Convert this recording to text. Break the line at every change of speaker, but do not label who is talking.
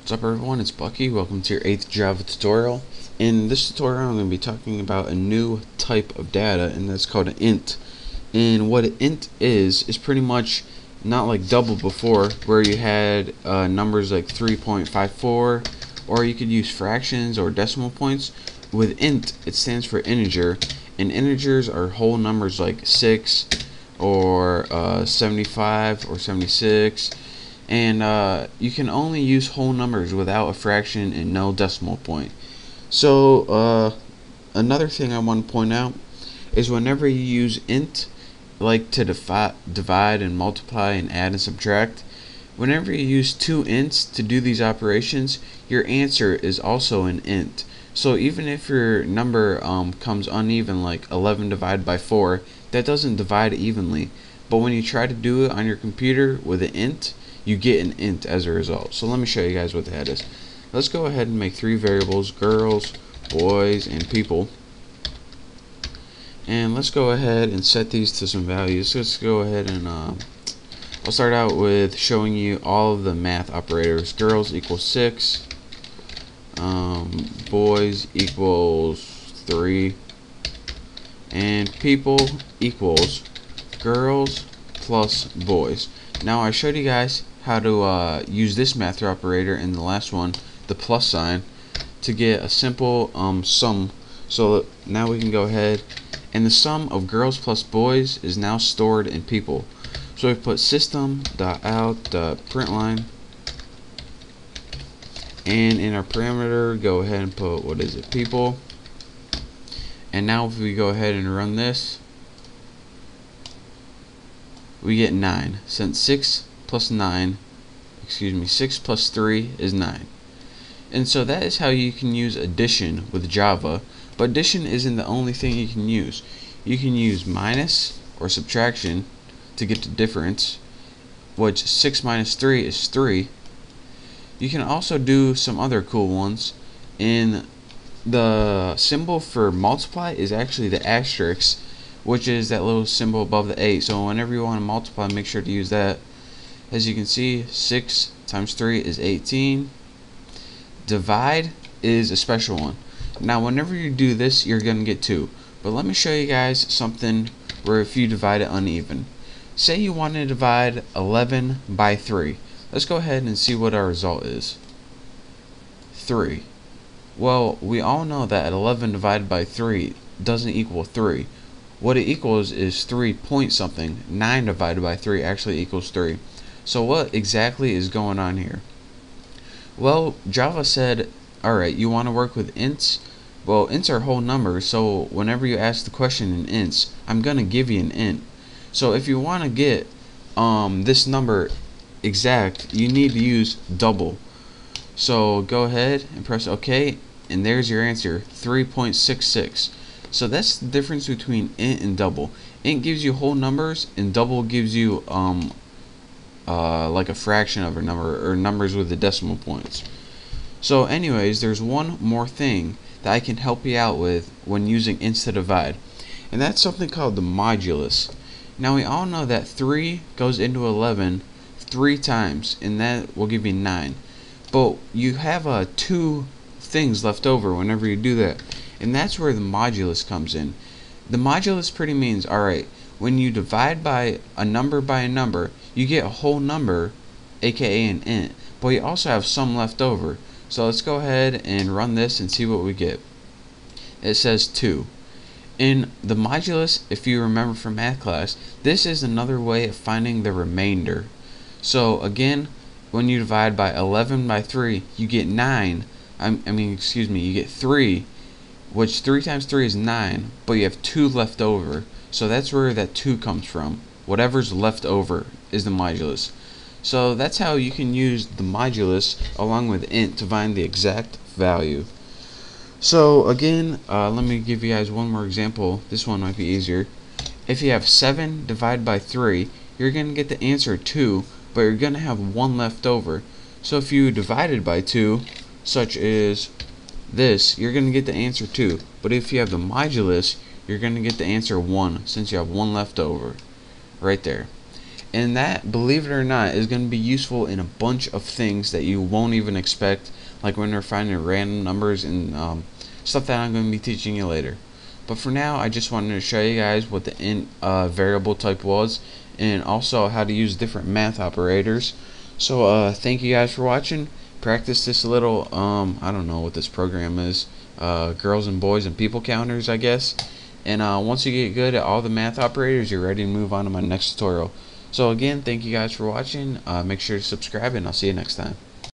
What's up everyone, it's Bucky. Welcome to your 8th Java tutorial. In this tutorial I'm going to be talking about a new type of data, and that's called an int. And what an int is pretty much not like double before, where you had numbers like 3.54, or you could use fractions or decimal points. With int, it stands for integer, and integers are whole numbers like 6 or 75 or 76. And you can only use whole numbers without a fraction and no decimal point. So another thing I want to point out is whenever you use int, like to divide and multiply and add and subtract, whenever you use two ints to do these operations, your answer is also an int. So even if your number comes uneven, like 11 divided by 4, that doesn't divide evenly. But when you try to do it on your computer with an int, you get an int as a result. So let me show you guys what that is. Let's go ahead and make three variables: girls, boys, and people. And let's go ahead and set these to some values. Let's go ahead and I'll start out with showing you all of the math operators. Girls equals 6, boys equals 3, and people equals girls plus boys. Now I showed you guys how to use this math operator in the last one, the plus sign, to get a simple sum. So now we can go ahead, and the sum of girls plus boys is now stored in people. So we put system.out.println, and in our parameter go ahead and put, what is it, people. And now if we go ahead and run this, we get 9, since 6 plus 3 is 9. And so that is how you can use addition with Java. But addition isn't the only thing you can use. You can use minus or subtraction to get the difference, which 6 minus 3 is 3. You can also do some other cool ones. In the symbol for multiply is actually the asterisk, which is that little symbol above the 8. So whenever you want to multiply, make sure to use that. As you can see, 6 times 3 is 18. Divide is a special one. Now whenever you do this, you're going to get 2. But let me show you guys something where if you divide it uneven. Say you want to divide 11 by 3. Let's go ahead and see what our result is. 3. Well, we all know that 11 divided by 3 doesn't equal 3. What it equals is 3 point something. 9 divided by 3 actually equals 3. So what exactly is going on here? Well, Java said, alright, you want to work with ints? Well, ints are whole numbers, so whenever you ask the question in ints, I'm going to give you an int. So if you want to get this number exact, you need to use double. So go ahead and press OK, and there's your answer, 3.66. So that's the difference between int and double. Int gives you whole numbers, and double gives you like a fraction of a number, or numbers with the decimal points. So anyways, there's one more thing that I can help you out with when using ints to divide, and that's something called the modulus. Now we all know that 3 goes into 11 3 times, and that will give you 9. But you have 2 things left over whenever you do that, and that's where the modulus comes in. The modulus pretty means, alright, when you divide by a number, you get a whole number, aka an int, but you also have some left over. So let's go ahead and run this and see what we get. It says 2. In the modulus, if you remember from math class, this is another way of finding the remainder. So again, when you divide by 11 by 3, you get 9. You get 3, which 3 times 3 is 9, but you have 2 left over. So that's where that 2 comes from. Whatever's left over is the modulus. So that's how you can use the modulus along with int to find the exact value. So again, let me give you guys one more example. This one might be easier. If you have 7 divided by 3, you're going to get the answer 2, but you're going to have 1 left over. So if you divide it by 2, such as this, you're going to get the answer 2. But if you have the modulus, you're going to get the answer 1, since you have 1 left over. Right there. And that, believe it or not, is going to be useful in a bunch of things that you won't even expect, like when we're finding random numbers and stuff that I'm going to be teaching you later. But for now, I just wanted to show you guys what the int variable type was, and also how to use different math operators. So thank you guys for watching. Practice this a little, I don't know what this program is, girls and boys and people counters, I guess. And once you get good at all the math operators, you're ready to move on to my next tutorial. So again, thank you guys for watching. Make sure to subscribe, and I'll see you next time.